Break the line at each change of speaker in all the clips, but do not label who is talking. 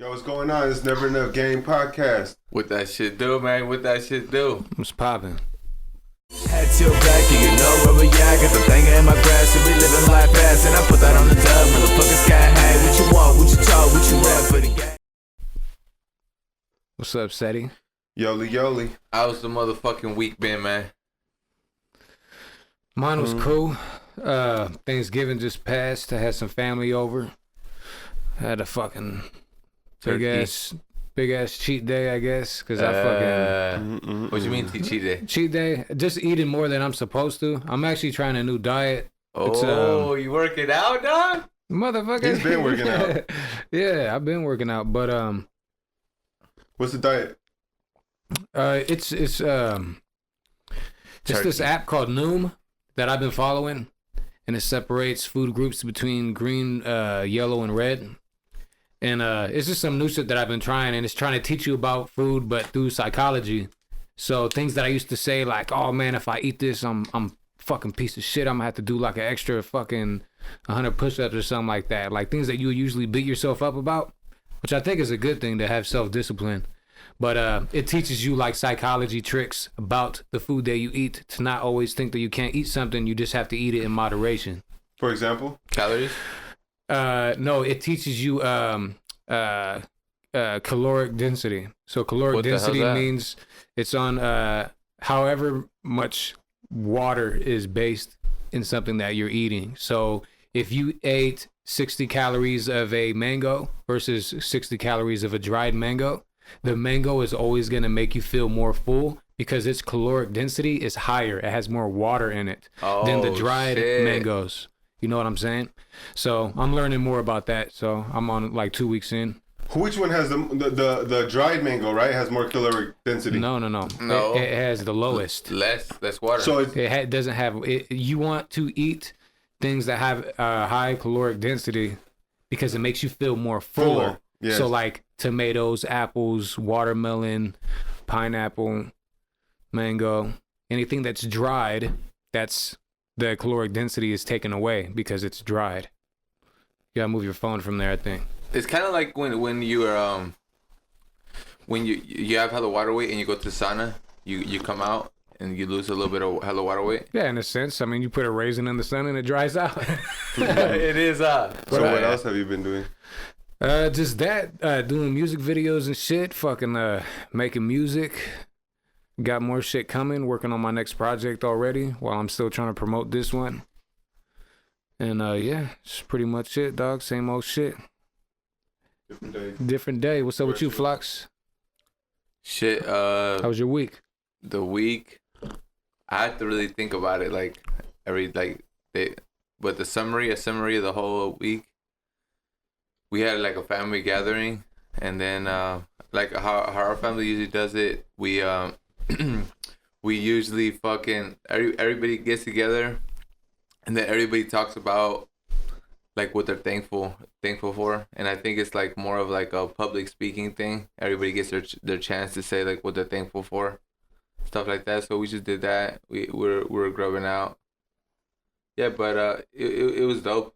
Yo, what's going on? It's Never Enough Game podcast.
What that shit do, man? What that shit do?
What's poppin'?
Head tilt back and you know where we at. Got the thing in my grass and we living life fast. And I put that on the dub. Motherfuckers got high. What you want? What you talk? What you rap for the game?
What's up, Seti?
Yoli Yoli.
How's the motherfucking week been, man?
Mine was cool. Thanksgiving just passed. I had some family over. I had a fucking big ass cheat day, I guess, because I fucking.
What you mean cheat day?
Cheat day, just eating more than I'm supposed to. I'm actually trying a new diet.
Oh, you working out, dog?
Motherfucker.
He's been working out.
Yeah, I've been working out, but
What's the diet?
it's this app called Noom that I've been following, and it separates food groups between green, yellow, and red. And it's just some new shit that I've been trying, and it's trying to teach you about food, but through psychology. So things that I used to say, like, oh man, if I eat this, I'm fucking piece of shit. I'm gonna have to do like an extra fucking 100 push-ups or something like that. Like things that you would usually beat yourself up about, which I think is a good thing to have self-discipline. But it teaches you like psychology tricks about the food that you eat, to not always think that you can't eat something. You just have to eat it in moderation.
For example?
Calories?
No, it teaches you caloric density. So caloric density means it's on however much water is based in something that you're eating. So if you ate 60 calories of a mango versus 60 calories of a dried mango, the mango is always going to make you feel more full because its caloric density is higher. It has more water in it than the dried mangoes. You know what I'm saying? So I'm learning more about that. So I'm on like 2 weeks in.
Which one has the dried mango, right? Has more caloric density?
No. It has the lowest.
Less water.
So
It doesn't have it. You want to eat things that have high caloric density because it makes you feel more fuller.
Yes.
So like tomatoes, apples, watermelon, pineapple, mango, anything that's dried, that's the caloric density is taken away because it's dried. You gotta move your phone from there, I think.
It's kind of like when you're when you have hella water weight and you go to sauna, you come out and you lose a little bit of hella water weight.
Yeah, in a sense. I mean, you put a raisin in the sun and it dries out.
It is.
So what else have you been doing?
Just that, doing music videos and shit, fucking making music. Got more shit coming, working on my next project already while I'm still trying to promote this one. And yeah, it's pretty much it, dog. Same old shit. Different day. What's up with you, Flox?
Shit,
How was your week?
the week, I had to really think about it, like but a summary of the whole week. We had like a family gathering, and then like how our family usually does it, we we usually fucking everybody gets together, and then everybody talks about like what they're thankful for, and I think it's like more of like a public speaking thing. Everybody gets their chance to say like what they're thankful for, stuff like that. So we just did that. We're grubbing out. Yeah, but it was dope.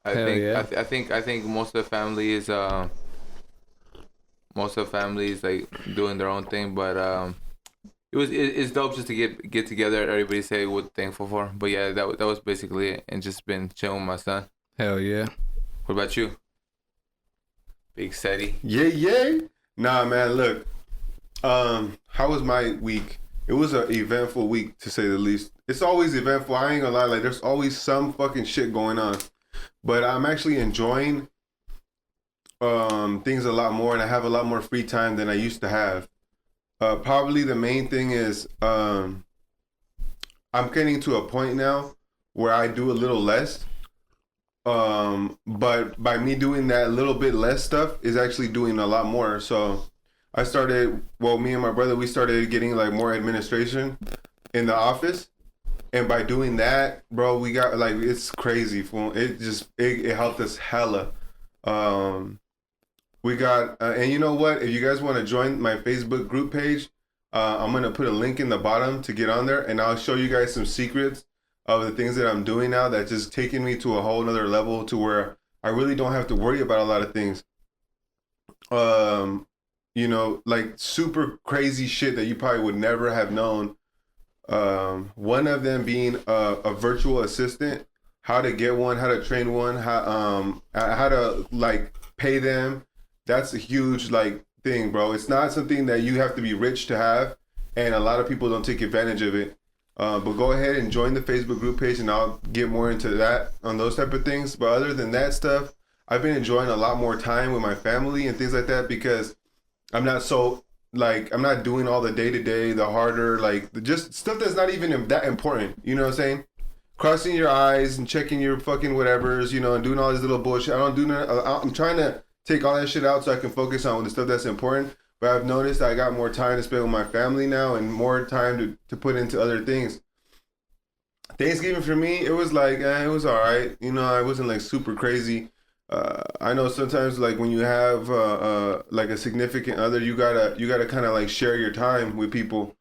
I think most of the family is like doing their own thing, but it's dope just to get together. Everybody say what they're thankful for. But yeah, that was basically it, and just been chilling with my son.
Hell yeah.
What about you, Big Seti?
Yeah. Nah, man, look. How was my week? It was an eventful week, to say the least. It's always eventful. I ain't gonna lie. Like, there's always some fucking shit going on. But I'm actually enjoying things a lot more, and I have a lot more free time than I used to have. Probably the main thing is I'm getting to a point now where I do a little less. But by me doing that little bit less stuff is actually doing a lot more. So I started, me and my brother, we started getting like more administration in the office. And by doing that, bro, we got like, it's crazy. It helped us hella. We got, and you know what? If you guys want to join my Facebook group page, I'm going to put a link in the bottom to get on there, and I'll show you guys some secrets of the things that I'm doing now that's just taking me to a whole nother level to where I really don't have to worry about a lot of things. you know, like super crazy shit that you probably would never have known. One of them being a virtual assistant, how to get one, how to train one, how to like pay them. That's a huge like thing, bro. It's not something that you have to be rich to have, and a lot of people don't take advantage of it. But go ahead and join the Facebook group page, and I'll get more into that on those type of things. But other than that stuff, I've been enjoying a lot more time with my family and things like that because I'm not so like I'm not doing all the day to day, the harder like just stuff that's not even that important. You know what I'm saying? Crossing your eyes and checking your fucking whatevers, you know, and doing all this little bullshit. I don't do none. I'm trying to take all that shit out so I can focus on the stuff that's important. But I've noticed I got more time to spend with my family now and more time to put into other things. Thanksgiving for me, it was like, it was all right. You know, I wasn't like super crazy. I know sometimes like when you have like a significant other, you gotta kind of like share your time with people.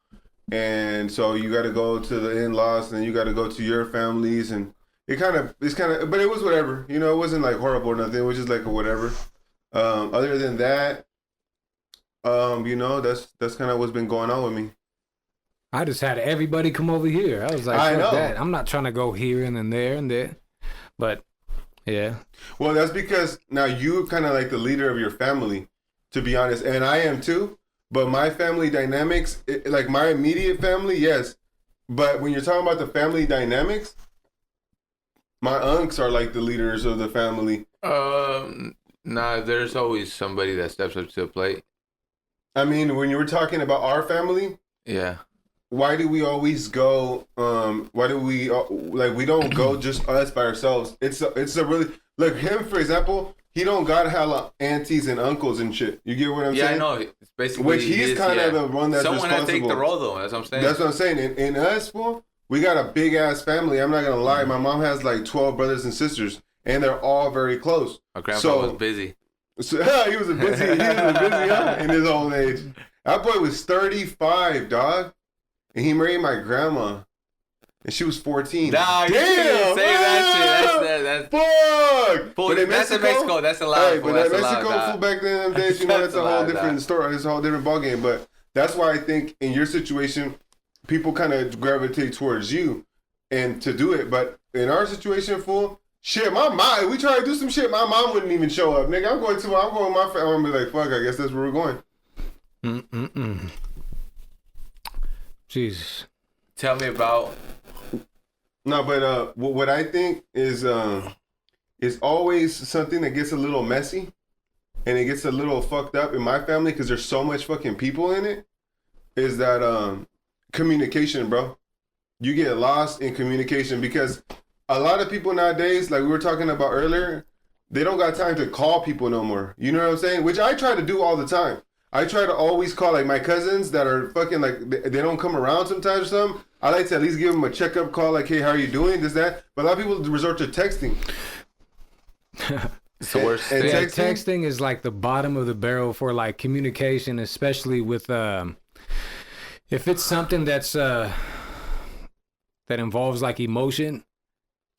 And so you got to go to the in-laws and then you got to go to your families. And it's kind of, but it was whatever. You know, it wasn't like horrible or nothing. It was just like a whatever. Other than that, you know, that's kind of what's been going on with me.
I just had everybody come over here. I was like,
I know.
that. I'm not trying to go here and then there and there. But, yeah.
Well, that's because now you're kind of like the leader of your family, to be honest. And I am too. But my family dynamics, like my immediate family, yes. But when you're talking about the family dynamics, my unks are like the leaders of the family.
Nah, there's always somebody that steps up to the plate.
I mean, when you were talking about our family,
yeah.
Why do we always go? Why do we like? We don't go just us by ourselves. It's a really like him, for example. He don't got hella aunties and uncles and shit. You get what I'm saying?
Yeah, I know. It's basically
which he's kind of the one that's
someone
responsible.
has to take the role, though. That's what I'm saying.
That's what I'm saying. In us, fool, we got a big ass family. I'm not gonna lie. My mom has like 12 brothers and sisters, and they're all very close.
My grandpa was busy.
So he was busy in his old age. That boy was 35, dog, and he married my grandma. And she was 14.
Nah, you can't say that shit.
Fuck!
But in
Mexico,
that's in Mexico. That's allowed.
Hey, but that Mexico fool back then, days, you know, that's a whole different story. It's a whole different ballgame. But that's why I think in your situation, people kind of gravitate towards you and to do it. But in our situation, fool, shit, my mom, we try to do some shit, my mom wouldn't even show up. Nigga, I'm going with my family. I'm going to be like, fuck, I guess that's where we're going.
Jesus.
Tell me about...
No, but what I think is always something that gets a little messy and it gets a little fucked up in my family because there's so much fucking people in it, is that communication, bro. You get lost in communication because a lot of people nowadays, like we were talking about earlier, they don't got time to call people no more. You know what I'm saying? Which I try to do all the time. I try to always call like my cousins that are fucking like, they don't come around sometimes or something. I like to at least give them a checkup call, like, hey, how are you doing? This, that. But a lot of people resort to texting.
It's the worst.
And texting is like the bottom of the barrel for like communication, especially with if it's something that's that involves like emotion,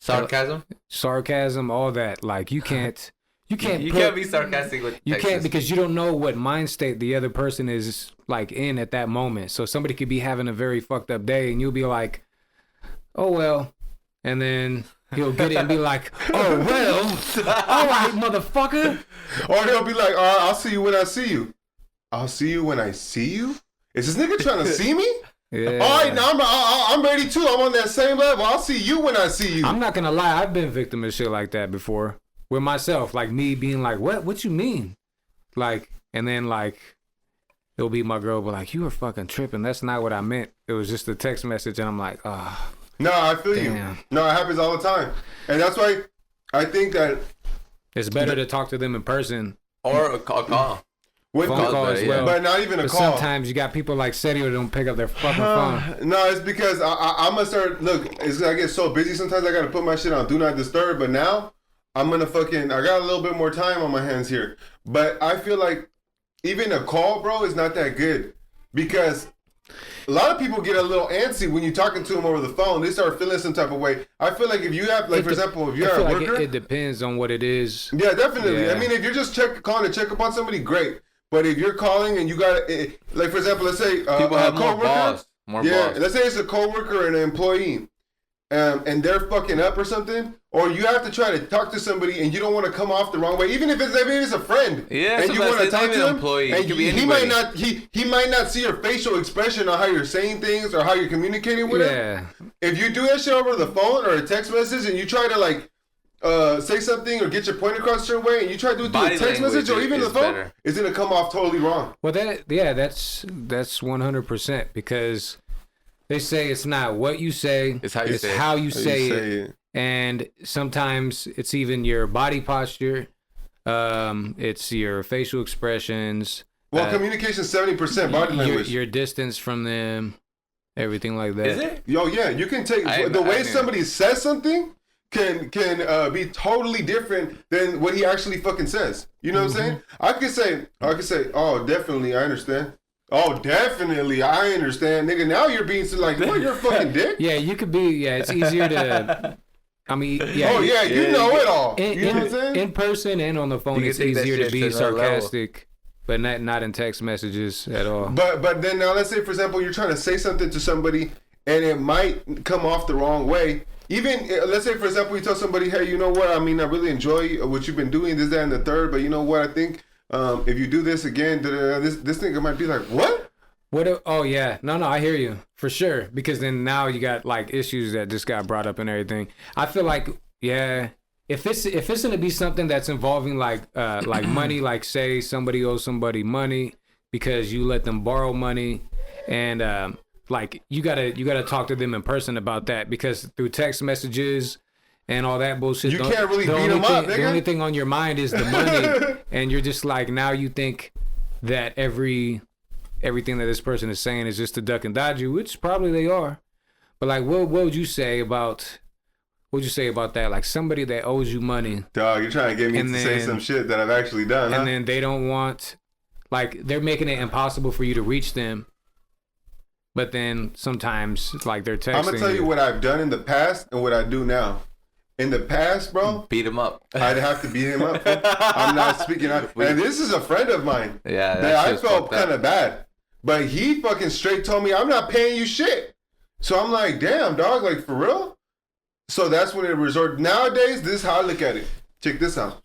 sarcasm, all that. Like you can't be
sarcastic with
you
Texas.
can't, because you don't know what mind state the other person is like in at that moment. So somebody could be having a very fucked up day and you'll be like, oh well, and then he'll get it and be like, oh well, all right, motherfucker.
Or he'll be like, all right, I'll see you when I see you. I'll see you when I see you? Is this nigga trying to see me?
Yeah.
All right, now I'm ready too. I'm on that same level. I'll see you when I see you.
I'm not gonna lie, I've been victim of shit like that before. With myself, like me being like, what you mean? Like, and then like, it'll be my girl, but like, you were fucking tripping. That's not what I meant. It was just a text message, and I'm like, ah. Oh,
no, I feel
damn.
you. No, it happens all the time. And that's why I think that
it's better to talk to them in person.
Or a call.
With
phone call as well.
But not even a
but
call.
Sometimes you got people like Seti who don't pick up their fucking phone.
No, it's because I'm going to start, look, I get so busy sometimes I got to put my shit on Do Not Disturb, but now I'm going to I got a little bit more time on my hands here. But I feel like even a call, bro, is not that good. Because A lot of people get a little antsy when you're talking to them over the phone. They start feeling some type of way. I feel like if you have, like, for example, if you're a worker.
It depends on what it is.
Yeah, definitely.
Yeah.
I mean, if you're just calling to check up on somebody, great. But if you're calling and you got, like, for example, let's say
People have more balls.
Let's say it's a coworker and an employee, and they're fucking up or something, or you have to try to talk to somebody and you don't want to come off the wrong way, even if it's a friend.
Yeah,
and you want to talk to him,
employee.
and he might not see your facial expression on how you're saying things or how you're communicating with him. If you do that shit over the phone or a text message and you try to like say something or get your point across a certain way, and you try to do it through a text message or even the phone, it's gonna come off totally wrong.
Well, that's 100%, because they say it's not what you say,
it's how
how you say it. And sometimes it's even your body posture, it's your facial expressions.
Well, communication 70% body language.
Your distance from them, everything like that.
Is it?
Yo, yeah, you can take the way somebody says something can be totally different than what he actually fucking says. You know what I'm saying? I could say, oh, definitely, I understand. Oh, definitely, I understand, nigga. Now you're being like, what? You're a fucking dick.
Yeah, you could be. Yeah, it's easier to. I mean, yeah.
Oh yeah, you know it all. You know what I'm saying?
In person and on the phone, it's easier to be sarcastic, but not in text messages at all.
But then now, let's say for example, you're trying to say something to somebody, and it might come off the wrong way. Even let's say for example, you tell somebody, hey, you know what? I mean, I really enjoy what you've been doing, this, that, and the third. But you know what? I think if you do this again, this nigga might be like, what?
Oh yeah, no, I hear you for sure, because then now you got like issues that just got brought up and everything. I feel like if it's gonna be something that's involving like money, like say somebody owes somebody money because you let them borrow money, and like you gotta talk to them in person about that, because through text messages and all that bullshit,
you can't really beat them up, nigga.
The only thing on your mind is the money, and you're just like, now you think that everything that this person is saying is just to duck and dodge you, which probably they are. But like, what would you say about that? Like somebody that owes you money.
Dog, you're trying to get me to say some shit that I've actually done,
and then they don't want, like, they're making it impossible for you to reach them. But then sometimes it's like they're texting.
I'm gonna tell you what I've done in the past and what I do now. In the past, bro,
beat him up.
I'd have to beat him up. I'm not speaking out. And this is a friend of mine.
Yeah,
that I felt kind of bad. But he fucking straight told me, I'm not paying you shit. So I'm like, damn, dog, like, for real? So that's when it resorted. Nowadays, this is how I look at it. Check this out.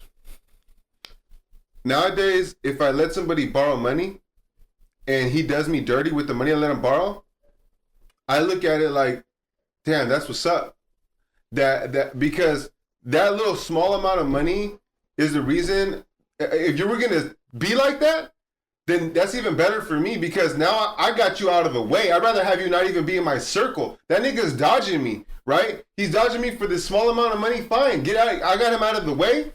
Nowadays, if I let somebody borrow money and he does me dirty with the money I let him borrow, I look at it like, damn, that's what's up. That because that little small amount of money is the reason. If you were gonna be like that, then that's even better for me, because now I got you out of the way. I'd rather have you not even be in my circle. That nigga's dodging me, right? He's dodging me for this small amount of money. Fine, get out. I got him out of the way.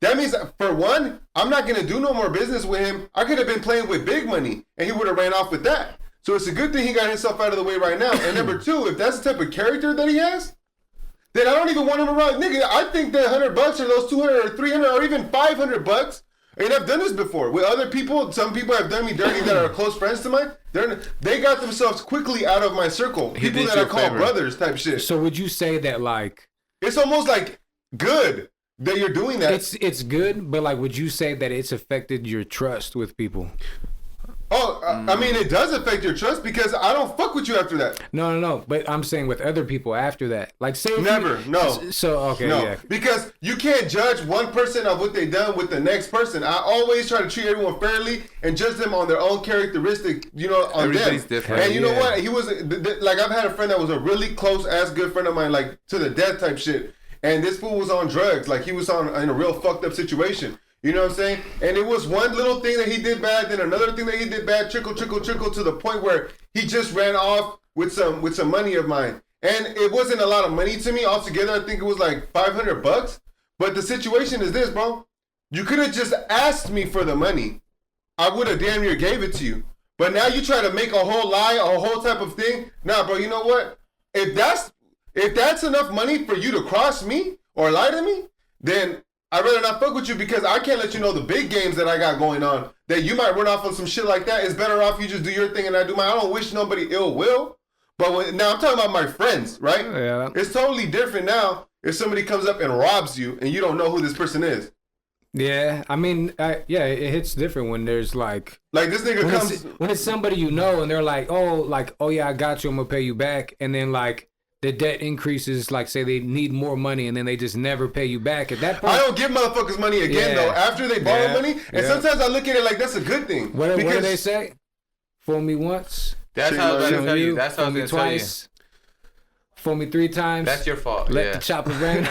That means, for one, I'm not gonna do no more business with him. I could have been playing with big money, and he would have ran off with that. So it's a good thing he got himself out of the way right now. And number two, if that's the type of character that he has, then I don't even want him around. Nigga, I think that $100 or those 200 or 300 or even $500, and I've done this before with other people. Some people have done me dirty that are close friends to mine. They got themselves quickly out of my circle. People that I call brothers type shit.
So would you say that, like,
it's almost like good that you're doing that?
It's good, but like, would you say that it's affected your trust with people?
Oh, I mean, it does affect your trust, because I don't fuck with you after that.
No. But I'm saying with other people after that. Like, say
never. No.
So, okay,
no.
Yeah.
Because you can't judge one person of what they done with the next person. I always try to treat everyone fairly and judge them on their own characteristic, you know, on
Everybody's
them.
different.
And you know what? He was, like, I've had a friend that was a really close-ass good friend of mine, like, to the death type shit. And this fool was on drugs. Like, he was in a real fucked up situation. You know what I'm saying? And it was one little thing that he did bad, then another thing that he did bad, trickle to the point where he just ran off with some money of mine. And it wasn't a lot of money to me altogether. I think it was like $500. But the situation is this, bro. You could have just asked me for the money. I would have damn near gave it to you. But now you try to make a whole lie, a whole type of thing. Nah, bro, you know what? If that's enough money for you to cross me or lie to me, then I'd rather not fuck with you, because I can't let you know the big games that I got going on that you might run off on some shit like that. It's better off you just do your thing and I do mine. I don't wish nobody ill will. But now I'm talking about my friends, right?
Yeah.
It's totally different now if somebody comes up and robs you and you don't know who this person is.
Yeah, I mean, yeah, it hits different when there's like
this nigga comes
when it's somebody you know and they're like, oh yeah, I got you, I'm gonna pay you back, and then like the debt increases, like say they need more money and then they just never pay you back. At that point,
I don't give motherfuckers money again though after they borrow money, and sometimes I look at it like that's a good thing.
What do they say? Fool me once.
That's how I was gonna tell you. That's how I was gonna tell you.
Fool me 3 times.
That's your fault.
Let the chopper rain.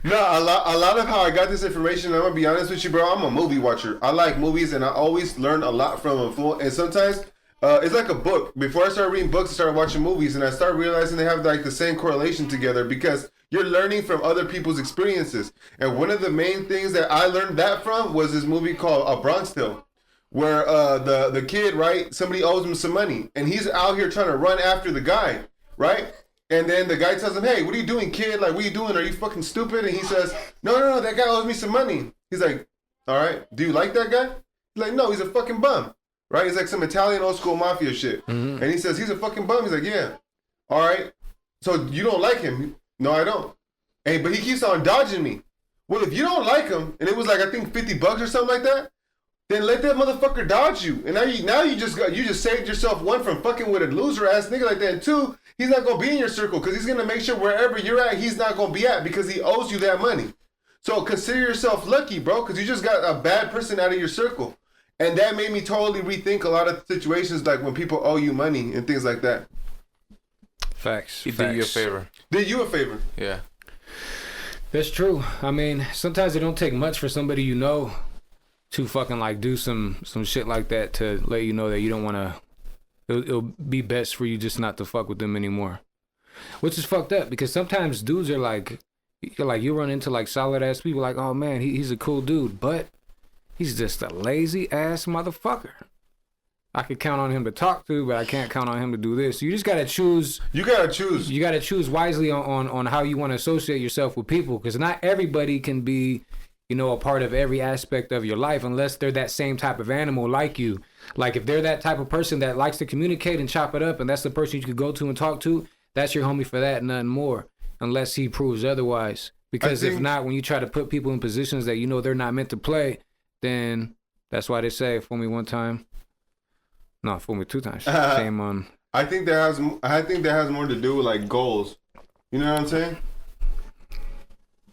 No, a lot of how I got this information, I'm gonna be honest with you, bro. I'm a movie watcher. I like movies, and I always learn a lot from them. And sometimes it's like a book. Before I started reading books, I started watching movies, and I started realizing they have like the same correlation together because you're learning from other people's experiences. And one of the main things that I learned that from was this movie called A Bronx Tale, where the kid, right, somebody owes him some money, and he's out here trying to run after the guy, right? And then the guy tells him, hey, what are you doing, kid? Like, what are you doing? Are you fucking stupid? And he says, no, that guy owes me some money. He's like, all right, do you like that guy? He's like, no, he's a fucking bum, right? He's like some Italian old school mafia shit. Mm-hmm. And he says, he's a fucking bum. He's like, yeah. All right, so you don't like him? No, I don't. But he keeps on dodging me. Well, if you don't like him, and it was like, I think $50 or something like that, then let that motherfucker dodge you. And now you just saved yourself, one, from fucking with a loser ass nigga like that, and two, he's not gonna be in your circle because he's gonna make sure wherever you're at, he's not gonna be at because he owes you that money. So consider yourself lucky, bro, because you just got a bad person out of your circle. And that made me totally rethink a lot of situations, like when people owe you money and things like that.
Facts.
He did you a favor.
Did you a favor?
Yeah.
That's true. I mean, sometimes it don't take much for somebody you know to fucking like do some shit like that to let you know that you don't want to. It'll be best for you just not to fuck with them anymore, which is fucked up because sometimes dudes are like you run into like solid ass people like, oh man, he's a cool dude, but he's just a lazy ass motherfucker. I could count on him to talk to, but I can't count on him to do this. You just gotta choose. You gotta choose wisely on how you want to associate yourself with people, because not everybody can be, a part of every aspect of your life unless they're that same type of animal like you. Like if they're that type of person that likes to communicate and chop it up, and that's the person you could go to and talk to, that's your homie for that, nothing more, unless he proves otherwise. Because if not, when you try to put people in positions that they're not meant to play, then that's why they say, fool me one time. No, fool me 2 times. Shame on.
I think that has more to do with like goals. You know what I'm saying?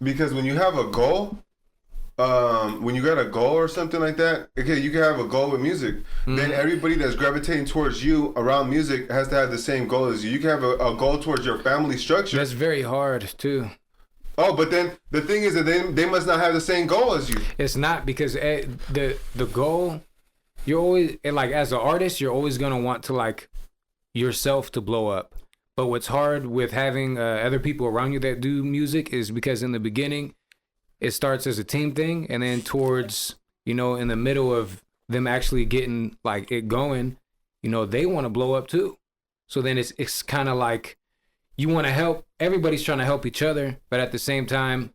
Because when you have a goal, when you got a goal or something like that, okay, you can have a goal with music. Mm-hmm. Then everybody that's gravitating towards you around music has to have the same goal as you. You can have a goal towards your family structure.
That's very hard too.
Oh, but then the thing is that they must not have the same goal as you.
It's not, because the goal, you're always, like as an artist, you're always gonna want to like yourself to blow up. But what's hard with having other people around you that do music is because in the beginning, it starts as a team thing, and then towards, in the middle of them actually getting like it going, they want to blow up too. So then it's kind of like you want to help. Everybody's trying to help each other, but at the same time,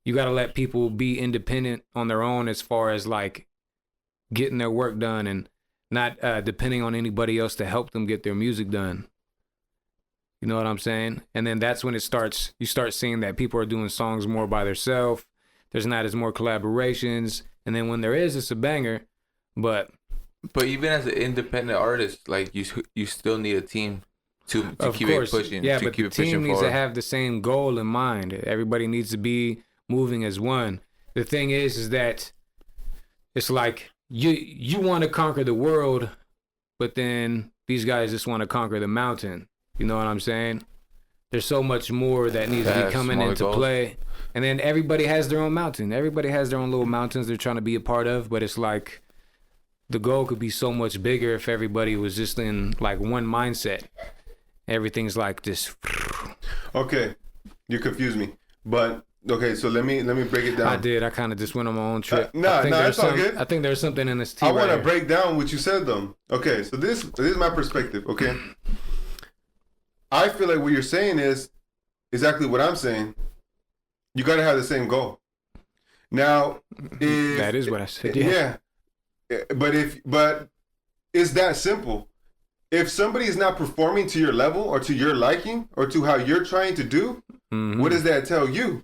you got to let people be independent on their own as far as like getting their work done and not depending on anybody else to help them get their music done. You know what I'm saying? And then that's when you start seeing that people are doing songs more by themselves. There's not as more collaborations. And then when there is, it's a banger. But
even as an independent artist, like you still need a team to keep it pushing.
Yeah, but the team needs to have the same goal in mind. Everybody needs to be moving as one. The thing is that it's like you want to conquer the world, but then these guys just want to conquer the mountain. You know what I'm saying? There's so much more that needs to be coming into play. And then everybody has their own mountain. Everybody has their own little mountains they're trying to be a part of. But it's like the goal could be so much bigger if everybody was just in like one mindset. Everything's like this.
Okay, you confused me. But okay, so let me break it down.
I did. I kind of just went on my own trip.
No, it's all good.
I think there's something in this tea.
I want to break down what you said though. Okay, so this is my perspective. Okay. I feel like what you're saying is exactly what I'm saying. You got to have the same goal. Now, if,
That is what I said.
Yeah. But it's that simple. If somebody is not performing to your level or to your liking or to how you're trying to do, what does that tell you?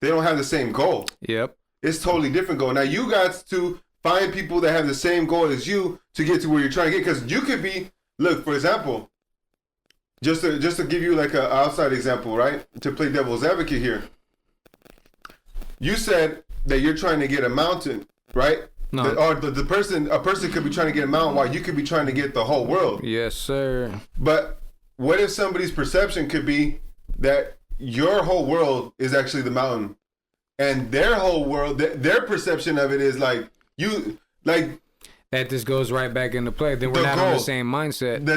They don't have the same goal.
Yep.
It's totally different goal. Now you got to find people that have the same goal as you to get to where you're trying to get. Because you could be, look, for example, just to give you like an outside example, right? To play devil's advocate here. You said that you're trying to get a mountain, right?
No.
A person could be trying to get a mountain while you could be trying to get the whole world.
Yes, sir.
But what if somebody's perception could be that your whole world is actually the mountain, and their whole world, their perception of it is like you, like
that just goes right back into play. Then we're not on the same mindset.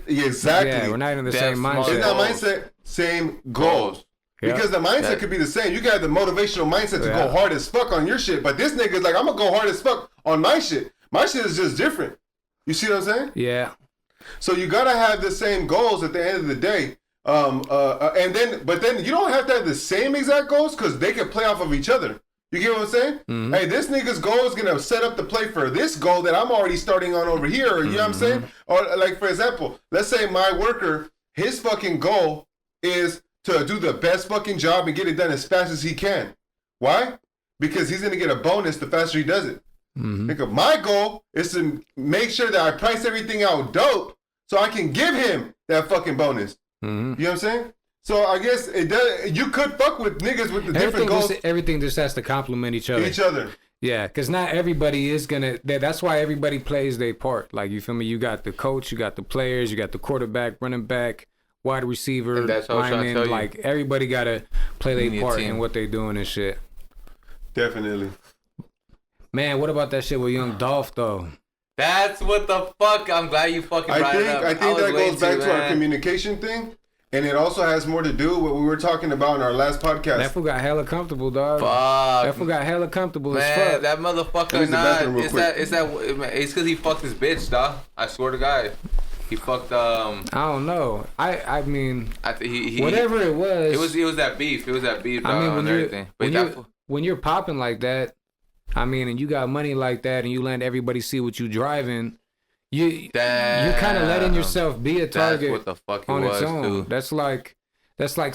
Exactly.
Yeah, we're not in the same mindset.
It's not mindset, same goals.
Yep.
Because the mindset could be the same. You got the motivational mindset to go hard as fuck on your shit, but this nigga's like, I'm gonna go hard as fuck on my shit. My shit is just different. You see what I'm saying?
Yeah.
So you gotta have the same goals at the end of the day. But then you don't have to have the same exact goals because they can play off of each other. You get what I'm saying? Mm-hmm. Hey, this nigga's goal is gonna set up the play for this goal that I'm already starting on over here. Or, you know what I'm saying? Or like, for example, let's say my worker, his fucking goal is to do the best fucking job and get it done as fast as he can. Why? Because he's gonna get a bonus the faster he does it. Because my goal is to make sure that I price everything out dope so I can give him that fucking bonus. You know what I'm saying? So I guess it does. You could fuck with niggas with the different goals.
Everything just has to complement each other. Yeah, because not everybody is gonna. That's why everybody plays their part. Like, you feel me? You got the coach, you got the players, you got the quarterback, running back, wide receiver, lineman. Like, everybody gotta play their part in what they doing and shit.
Definitely.
Man, what about that shit with Young Dolph though?
That's what the fuck. I'm glad you fucking brought it up.
I think that goes back to our communication thing. And it also has more to do with what we were talking about in our last podcast.
That fool got hella comfortable, dog.
Fuck.
That fool got hella comfortable as
Man,
fuck.
that motherfucker, it's because he fucked his bitch, dog. I swear to God. He fucked,
I don't know. I mean,
he
whatever it was.
It was that beef. It was that beef, dog,
I mean,
everything.
When you're popping like that, I mean, and you got money like that, and you let everybody see what you driving, you're kind of letting yourself be a target
what the fuck
on its own.
Dude.
That's like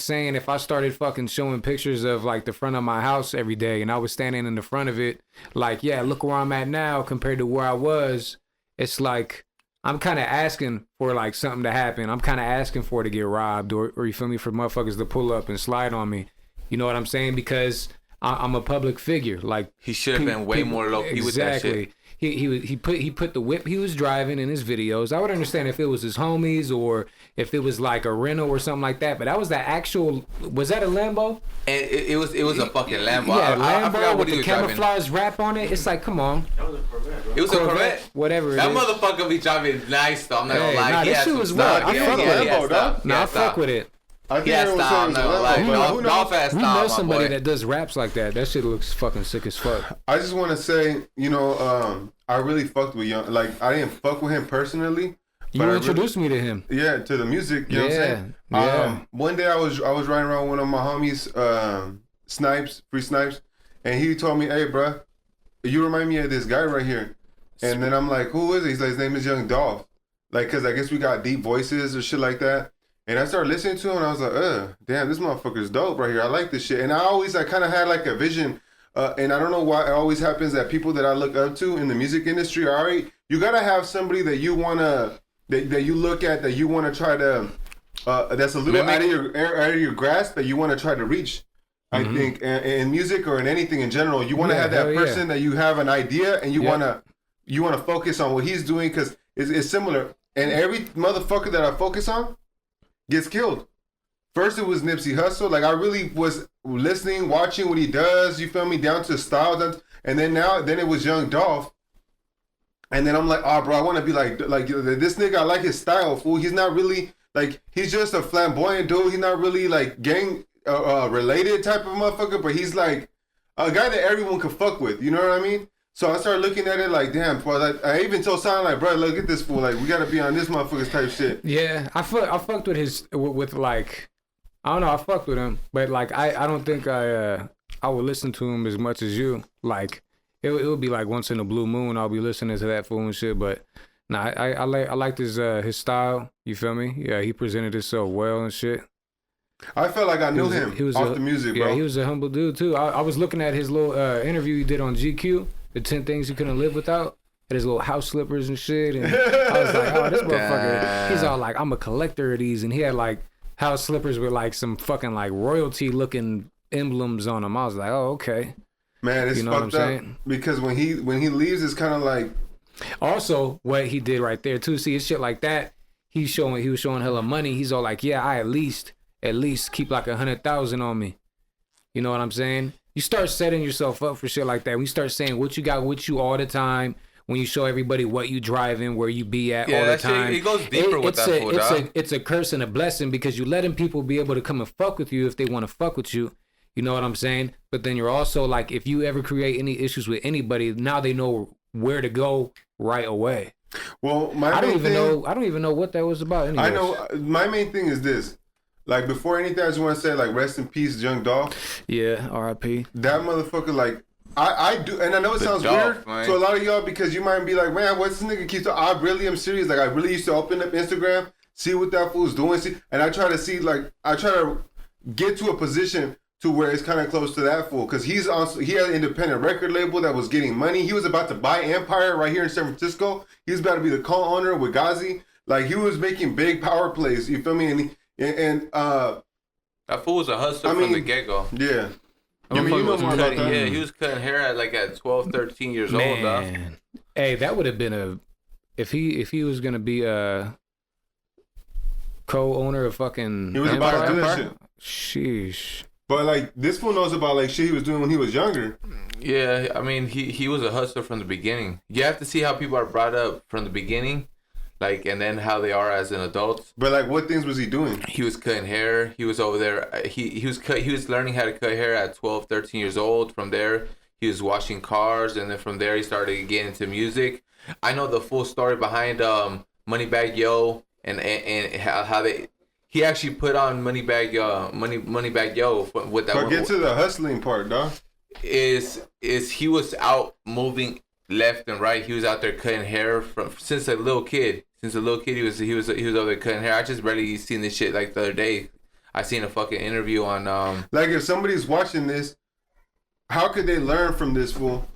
saying if I started fucking showing pictures of like the front of my house every day, and I was standing in the front of it, like, yeah, look where I'm at now compared to where I was. It's like I'm kind of asking for like something to happen. I'm kind of asking for it to get robbed, or you feel me, for motherfuckers to pull up and slide on me. You know what I'm saying? Because I'm a public figure. Like,
he should have been way more low key with that shit.
He put the whip he was driving in his videos. I would understand if it was his homies or if it was like a rental or something like that. But that was the actual. Was that a Lambo?
And it was a fucking Lambo.
Yeah,
I
Lambo
what
with the camouflage wrap on it. It's like, come on.
That was a Corvette, bro.
It was a Corvette.
Whatever.
That motherfucker be driving nice though. I'm not gonna lie.
Nah, that shit was wild. I fuck with
Lambo, dog.
Nah, I fuck with it.
I think everyone says
We know somebody that does raps like that. That shit looks fucking sick as fuck.
I just want to say, I really fucked with Young. Like, I didn't fuck with him personally.
You introduced me to him.
Yeah, to the music. You know what I'm saying?
Yeah.
One day I was riding around with one of my homies, Free Snipes, and he told me, "Hey, bro, you remind me of this guy right here." And then I'm like, "Who is he?" He's like, "His name is Young Dolph." Like, cause I guess we got deep voices or shit like that. And I started listening to him, and I was like, damn, this motherfucker's dope right here. I like this shit. And I kind of had like a vision, and I don't know why it always happens that people that I look up to in the music industry are already, you gotta have somebody that you wanna, that you look at, that you wanna try to, that's a little out of your grasp, that you wanna try to reach. I think in music or in anything in general, you wanna have that person that you have an idea, and you wanna focus on what he's doing, because it's similar. And every motherfucker that I focus on gets killed. First it was Nipsey Hussle. Like, I really was listening, watching what he does, you feel me, down to his style. And then it was Young Dolph. And then I'm like, oh, bro, I want to be like this nigga. I like his style, fool. He's not really, like, he's just a flamboyant dude. He's not really, like, gang related type of motherfucker, but he's, like, a guy that everyone can fuck with. You know what I mean? So I started looking at it like, damn, bro. Like, I even told Simon, like, bro, look at this fool. Like, we gotta be on this motherfucker's type shit.
Yeah, I fucked with his with like, I don't know, I fucked with him, but like, I don't think I I would listen to him as much as you. Like it would be like once in a blue moon I'll be listening to that fool and shit. But nah, I liked his style. You feel me? Yeah, he presented himself well and shit.
I felt like I knew him off the music, bro.
Yeah, he was a humble dude too. I was looking at his little interview he did on GQ, the 10 things you couldn't live without. Had his little house slippers and shit, and I was like, oh, this motherfucker. He's all like, I'm a collector of these, and he had like house slippers with like some fucking like royalty looking emblems on them. I was like, oh, okay.
Man, it's fucked up because when he leaves, it's kind of like.
Also, what he did right there too. See, it's shit like that. He was showing hella money. He's all like, yeah, I at least keep like 100,000 on me. You know what I'm saying? You start setting yourself up for shit like that. When you start saying what you got with you all the time. When you show everybody what you driving, where you be at all the time.
Shit, it goes deeper with that fool, dog.
It's a curse and a blessing because you letting people be able to come and fuck with you if they want to fuck with you. You know what I'm saying? But then you're also like, if you ever create any issues with anybody, now they know where to go right away.
Well,
I don't even know what that was about. Anyways.
I know my main thing is this. Like before anything, I just want to say like rest in peace, Young Dolph.
Yeah, R.I.P.
That motherfucker like. I do, and I know it sounds weird to a lot of y'all because you might be like, man, what's this nigga keeps? I really am serious. Like, I really used to open up Instagram, see what that fool's doing, and I try to see, like, I try to get to a position to where it's kind of close to that fool because he had an independent record label that was getting money. He was about to buy Empire right here in San Francisco. He was about to be the co-owner with Ghazi. Like, he was making big power plays. You feel me? And
that fool was a hustler from the get-go.
Yeah.
He was cutting hair at 12, 13 years old.
Man, hey, that would have been if he was gonna be a co-owner of fucking.
He was about to do that
shit. Sheesh.
But like this fool knows about like shit he was doing when he was younger.
Yeah, I mean he was a hustler from the beginning. You have to see how people are brought up from the beginning. Like, and then how they are as an adult.
But like, what things was he doing?
He was cutting hair. He was over there. He was learning how to cut hair at 12, 13 years old. From there, he was washing cars, and then from there, he started getting into music. I know the full story behind Moneybagg Yo and how he actually put on Moneybagg Yo with that.
But get to the hustling part, dog.
Is he was out moving left and right. He was out there cutting hair since a little kid. Since a little kid, he was over there cutting hair. I just barely seen this shit like the other day. I seen a fucking interview on
like if somebody's watching this, how could they learn from this fool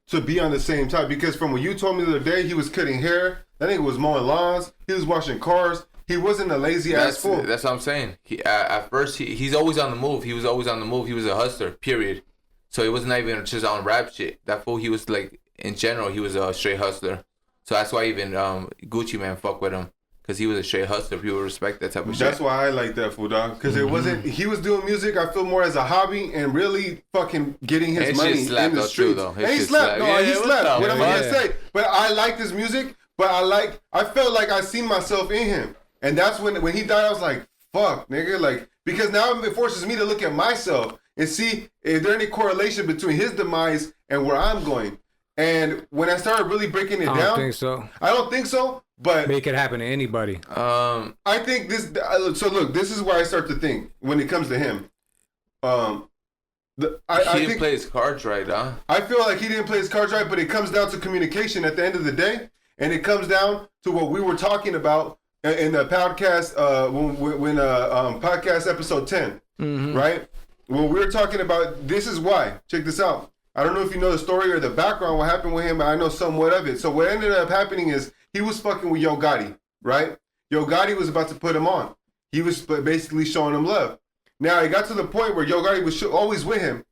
to be on the same type? Because from what you told me the other day, he was cutting hair. That nigga was mowing lawns. He was washing cars. He wasn't a lazy ass fool.
That's what I'm saying. He at first he's always on the move. He was always on the move. He was a hustler. Period. So he wasn't even just on rap shit. That fool, he was like. In general, he was a straight hustler. So that's why even Gucci Man fuck with him. Because he was a straight hustler. People respect that type of shit.
That's why I like that fool, dog. Because it wasn't... He was doing music, I feel, more as a hobby and really fucking getting his money in the streets.
Too,
and he slapped. No, he slapped. What am I going to say? But I like this music. But I felt like I seen myself in him. And that's when he died, I was like, fuck, nigga. Like, because now it forces me to look at myself and see if there any correlation between his demise and where I'm going. And when I started really breaking it down, I don't think so. But
it could happen to anybody.
I think this. So look, this is where I start to think when it comes to him. I
didn't play his cards right, huh?
I feel like he didn't play his cards right, but it comes down to communication at the end of the day, and it comes down to what we were talking about in the podcast when podcast episode 10, right? When we were talking about this is why. Check this out. I don't know if you know the story or the background, what happened with him, but I know somewhat of it. So what ended up happening is he was fucking with Yo Gotti, right? Yo Gotti was about to put him on. He was basically showing him love. Now, it got to the point where Yo Gotti was always with him.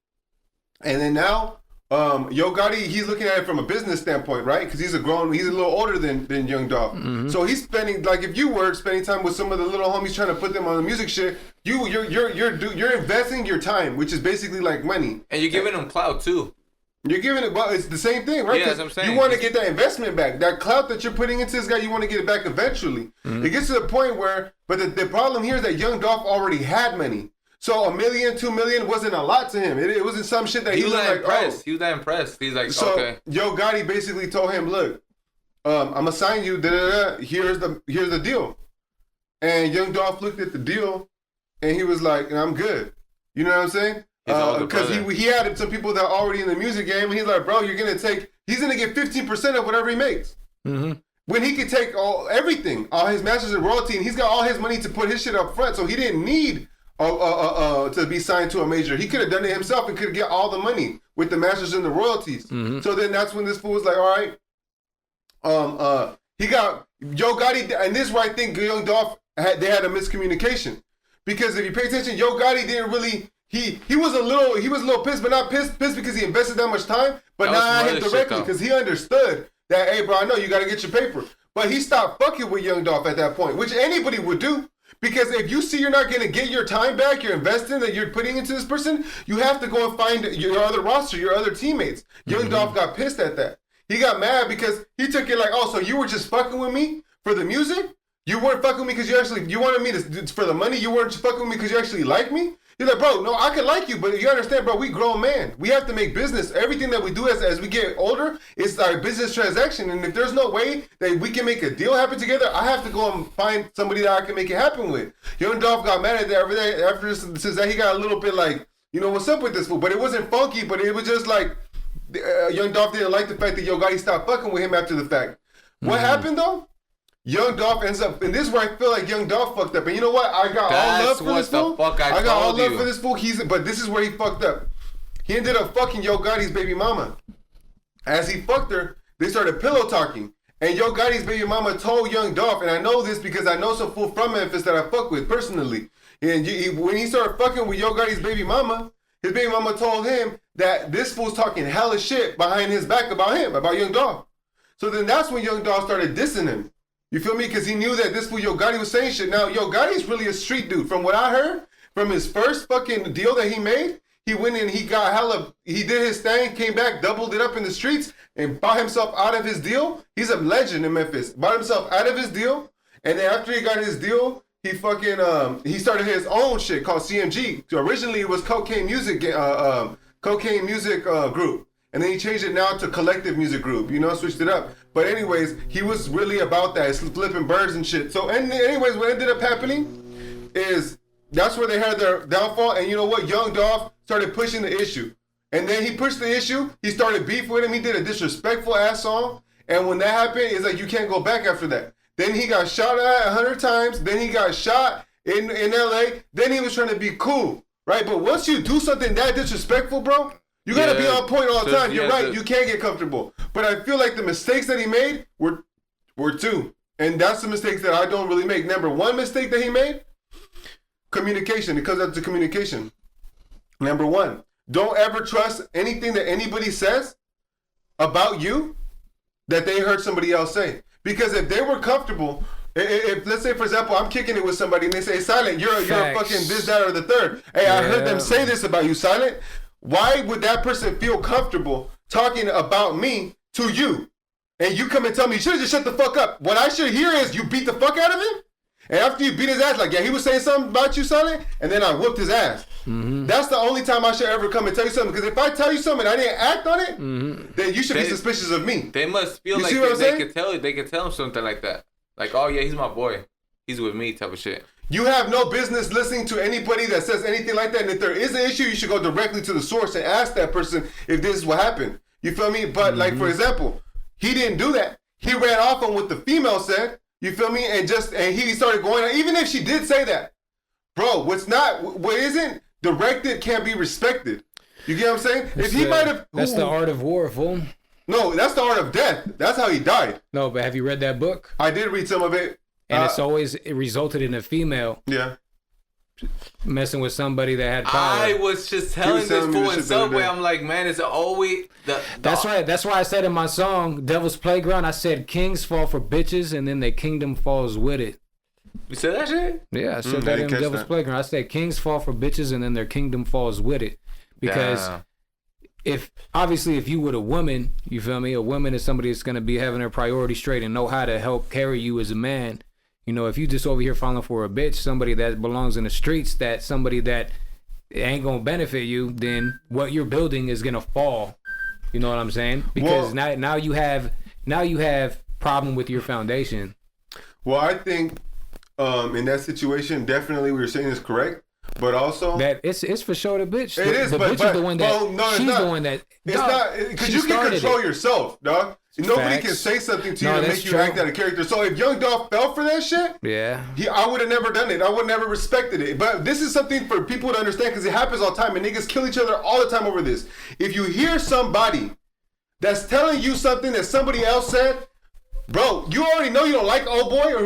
And then now, Yo Gotti, he's looking at it from a business standpoint, right? Because he's a little older than Young Dolph. Mm-hmm. So he's spending, like if you were spending time with some of the little homies trying to put them on the music shit, you're investing your time, which is basically like money.
And you're giving them clout too.
You're giving it, well, it's the same thing, right?
Yeah, that's what I'm saying.
You want to get that investment back. That clout that you're putting into this guy, you want to get it back eventually. Mm-hmm. It gets to the point where, but the problem here is that Young Dolph already had money. So $1 million, $2 million wasn't a lot to him. It wasn't some shit that he was like,
impressed. Oh. He was that impressed. He's like,
so
okay.
Yo Gotti basically told him, look, I'm gonna sign you. Here's the deal. And Young Dolph looked at the deal, and he was like, I'm good. You know what I'm saying? because he had some people that are already in the music game, and he's like, bro, he's gonna get 15% of whatever he makes.
Mm-hmm.
When he could take everything, all his masters and royalty, and he's got all his money to put his shit up front, so he didn't need to be signed to a major. He could have done it himself and could get all the money with the masters and the royalties. Mm-hmm. So then that's when this fool was like, all right, he got Yo Gotti, and this is where I think Young Dolph they had a miscommunication, because if you pay attention, Yo Gotti didn't really. He was a little pissed, but not pissed because he invested that much time, but not him directly, because he understood that, hey, bro, I know you got to get your paper. But he stopped fucking with Young Dolph at that point, which anybody would do. Because if you see you're not going to get your time back, you're investing, that you're putting into this person, you have to go and find your other roster, your other teammates. Young Dolph got pissed at that. He got mad because he took it like, oh, so you were just fucking with me for the music? You weren't fucking with me because you wanted me to for the money? You weren't fucking with me because you actually like me? He's like, bro, no, I could like you, but you understand, bro, we grown man. We have to make business. Everything that we do as we get older is our business transaction. And if there's no way that we can make a deal happen together, I have to go and find somebody that I can make it happen with. Young Dolph got mad at that every day. After since that, he got a little bit like, you know, what's up with this fool? But it wasn't funky, but it was just like, Young Dolph didn't like the fact that Yo Gotti stopped fucking with him after the fact. What happened, though? Young Dolph ends up, and this is where I feel like Young Dolph fucked up. And you know what? I got all love for this fool. I got all love for this fool. But this is where he fucked up. He ended up fucking Yo Gotti's baby mama. As he fucked her, they started pillow talking. And Yo Gotti's baby mama told Young Dolph, and I know this because I know some fool from Memphis that I fuck with personally. And when he started fucking with Yo Gotti's baby mama, his baby mama told him that this fool's talking hella shit behind his back about him, about Young Dolph. So then that's when Young Dolph started dissing him. You feel me? Because he knew that this fool Yo Gotti was saying shit. Now, Yo Gotti's really a street dude. From what I heard, from his first fucking deal that he made, he went in, he did his thing, came back, doubled it up in the streets, and bought himself out of his deal. He's a legend in Memphis. Bought himself out of his deal, and then after he got his deal, he fucking, he started his own shit called CMG. So originally it was Cocaine Music Group. And then he changed it now to Collective Music Group, you know, switched it up. But anyways, he was really about that, flipping birds and shit. So anyways, what ended up happening is that's where they had their downfall. And you know what? Young Dolph started pushing the issue. And then he pushed the issue. He started beef with him. He did a disrespectful ass song. And when that happened, it's like you can't go back after that. Then he got shot at 100 times. Then he got shot in LA. Then he was trying to be cool, right? But once you do something that disrespectful, bro, you gotta be on point all the time. You're right. You can't get comfortable. But I feel like the mistakes that he made were two. And that's the mistakes that I don't really make. Number one mistake that he made, communication. It comes up to communication. Number one, don't ever trust anything that anybody says about you that they heard somebody else say. Because if they were comfortable, if let's say, for example, I'm kicking it with somebody and they say, Silent, you're a fucking this, that, or the third. Hey, I heard them say this about you, Silent. Why would that person feel comfortable talking about me to you? And you come and tell me, you should have just shut the fuck up. What I should hear is you beat the fuck out of him? And after you beat his ass, like, yeah, he was saying something about you, Silent, and then I whooped his ass. Mm-hmm. That's the only time I should ever come and tell you something. Because if I tell you something and I didn't act on it, then you should be suspicious of me.
They must feel like they could tell him something like that. Like, oh yeah, he's my boy. He's with me type of shit.
You have no business listening to anybody that says anything like that. And if there is an issue, you should go directly to the source and ask that person if this is what happened. You feel me? But like, for example, he didn't do that. He ran off on what the female said. You feel me? And he started going on. Even if she did say that, bro, what isn't directed can't be respected. You get what I'm saying?
If he might have, that's the art of war, fool.
No, that's the art of death. That's how he died.
No, but have you read that book?
I did read some of it.
And it resulted in a female messing with somebody that had power.
I was just telling this fool in Subway, I'm like, man, it's always...
That's right. That's why I said in my song, Devil's Playground, I said, kings fall for bitches and then their kingdom falls with it.
You said that shit?
Yeah, I said that in Devil's Playground. I said, kings fall for bitches and then their kingdom falls with it. Because... If you were a woman, you feel me? A woman is somebody that's going to be having her priorities straight and know how to help carry you as a man. You know, if you just over here falling for a bitch, somebody that belongs in the streets, that somebody that ain't going to benefit you, then what you're building is going to fall. You know what I'm saying? Because now you have problem with your foundation.
Well, I think in that situation, definitely what you're saying is correct. but also
that it's for sure the bitch.
It is,
the
but
bitch is the one that she's
not.
the one that
It's not because you can control yourself, dog. Nobody can say something to you to make you act out a character. So if Young Dolph fell for that shit, I would have never done it. I would never respected it. But this is something for people to understand because it happens all the time, and niggas kill each other all the time over this. If you hear somebody that's telling you something that somebody else said, bro, you already know you don't like old boy or